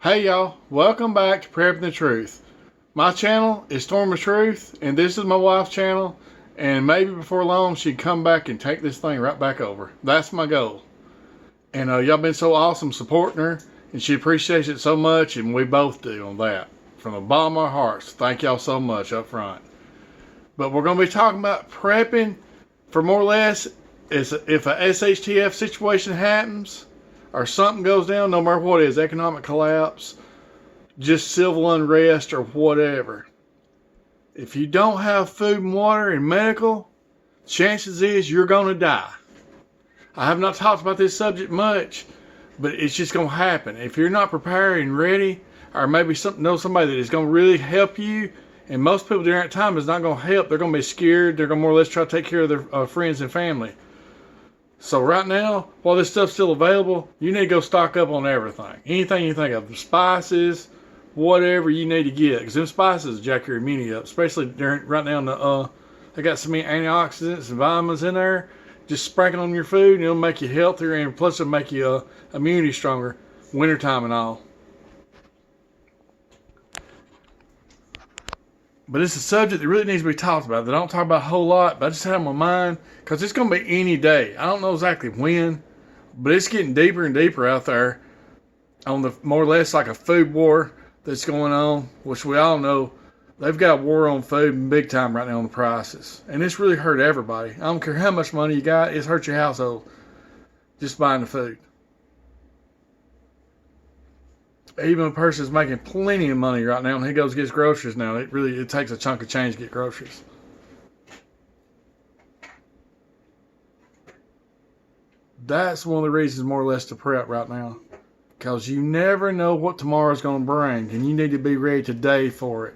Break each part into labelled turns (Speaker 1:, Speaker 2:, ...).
Speaker 1: Hey y'all, welcome back to Prepping the Truth. My channel is Storm of Truth, and this is my wife's channel, and maybe before long she'd come back and take this thing right back over. That's my goal. And y'all been so awesome supporting her, and she appreciates it so much, and we both do on that. From the bottom of our hearts, thank y'all so much up front. But we're going to be talking about prepping for more or less if a SHTF situation happens, or something goes down, no matter what it is, economic collapse, just civil unrest, or whatever. If you don't have food and water and medical, chances is you're going to die. I have not talked about this subject much, but it's just going to happen. If you're not prepared and ready, or maybe know somebody that is going to really help you, and most people during that time is not going to help. They're going to be scared. They're going to more or less try to take care of their friends and family. So right now, while this stuff's still available, you need to go stock up on everything. Anything you think of, spices, whatever you need to get. Because them spices jack your immunity up, especially right now. They got so many antioxidants and vitamins in there. Just sprinkle on your food, and it'll make you healthier, and plus it'll make your immunity stronger, wintertime and all. But it's a subject that really needs to be talked about. That I don't talk about a whole lot, but I just had on my mind because it's going to be any day. I don't know exactly when, but it's getting deeper and deeper out there on the more or less like a food war that's going on, which we all know they've got a war on food big time right now on the prices. And it's really hurt everybody. I don't care how much money you got, it's hurt your household just buying the food. Even a person's making plenty of money right now and he goes and gets groceries now. It takes a chunk of change to get groceries. That's one of the reasons more or less to prep right now. Because you never know what tomorrow's going to bring, and you need to be ready today for it.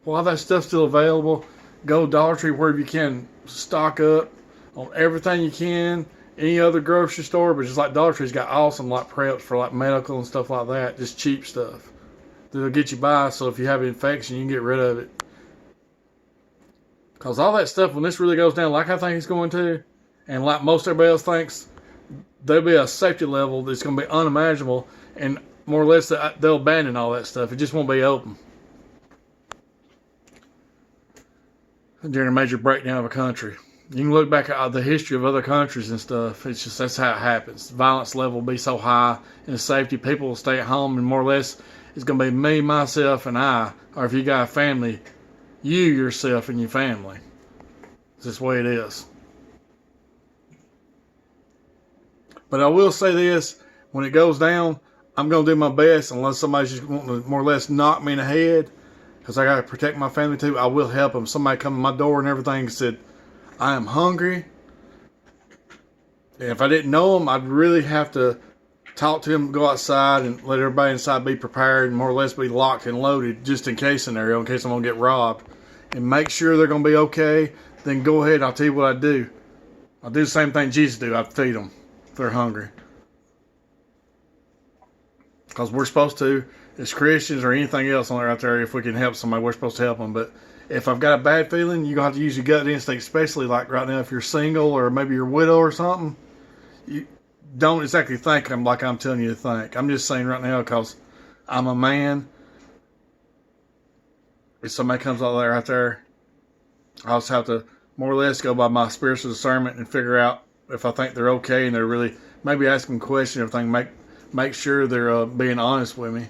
Speaker 1: While that stuff's still available, go to Dollar Tree wherever you can, stock up on everything you can. Any other grocery store, but just like Dollar Tree's got awesome like preps for like medical and stuff like that, just cheap stuff that'll get you by. So if you have an infection, you can get rid of it. Because all that stuff, when this really goes down, like I think it's going to, and like most everybody else thinks, there'll be a safety level that's going to be unimaginable, and more or less they'll abandon all that stuff. It just won't be open during a major breakdown of a country. You can look back at the history of other countries and stuff. It's just, that's how it happens. Violence level will be so high, and the safety, people will stay at home, and more or less it's going to be me, myself, and I. Or if you got a family, you, yourself, and your family. It's just the way it is. But I will say this, when it goes down, I'm going to do my best, unless somebody's just wanting to more or less knock me in the head, because I got to protect my family too. I will help them. Somebody come to my door and everything and said, I am hungry. And if I didn't know them, I'd really have to talk to them, go outside, and let everybody inside be prepared and more or less be locked and loaded just in case scenario, in case I'm going to get robbed. And make sure they're going to be okay. Then go ahead, I'll tell you what I do. I'll do the same thing Jesus do. I feed them if they're hungry. Because we're supposed to, as Christians or anything else on there out there, if we can help somebody, we're supposed to help them. But if I've got a bad feeling, you're going to have to use your gut instinct, especially like right now if you're single or maybe you're a widow or something. You don't exactly think like I'm telling you to think. I'm just saying right now because I'm a man. If somebody comes out there, I'll just have to more or less go by my spiritual discernment and figure out if I think they're okay, and they're really, maybe ask them questions, everything, make sure they're being honest with me.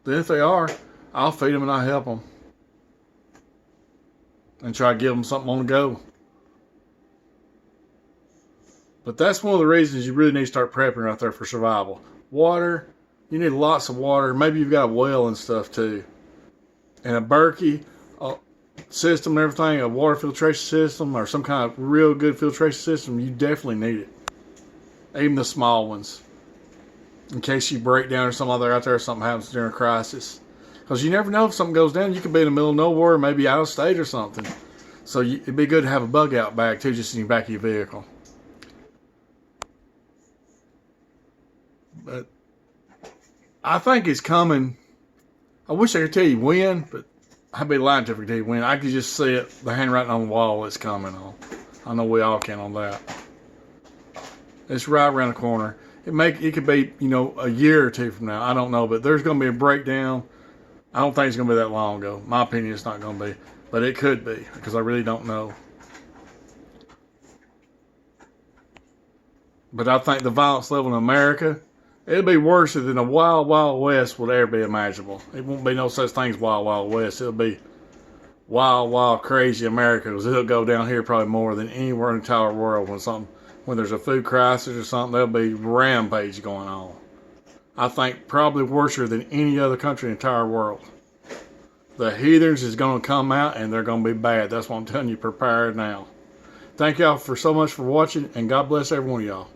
Speaker 1: Then if they are, I'll feed them and I'll help them. And try to give them something on the go. But that's one of the reasons you really need to start prepping right there for survival. Water, you need lots of water. Maybe you've got a well and stuff too. And a Berkey system and everything, a water filtration system, or some kind of real good filtration system, you definitely need it. Even the small ones. In case you break down or something out there, or something happens during a crisis. Because you never know if something goes down. You could be in the middle of nowhere, maybe out of state or something. So it'd be good to have a bug out bag too, just in the back of your vehicle. But I think it's coming. I wish I could tell you when, but I'd be lying to you if I could tell you when. I could just see it, the handwriting on the wall it's coming on. I know we all can on that. It's right around the corner. It could be, you know, a year or two from now. I don't know, but there's going to be a breakdown. I don't think it's going to be that long ago. My opinion, it's not going to be, but it could be because I really don't know. But I think the violence level in America, it'll be worse than the Wild Wild West would ever be imaginable. It won't be no such thing as Wild Wild West. It'll be wild, wild, crazy America, because it'll go down here probably more than anywhere in the entire world when there's a food crisis or something. There'll be rampage going on. I think probably worse than any other country in the entire world. The heathens is going to come out and they're going to be bad. That's what I'm telling you. Prepared now. Thank y'all so much for watching, and God bless every one of y'all.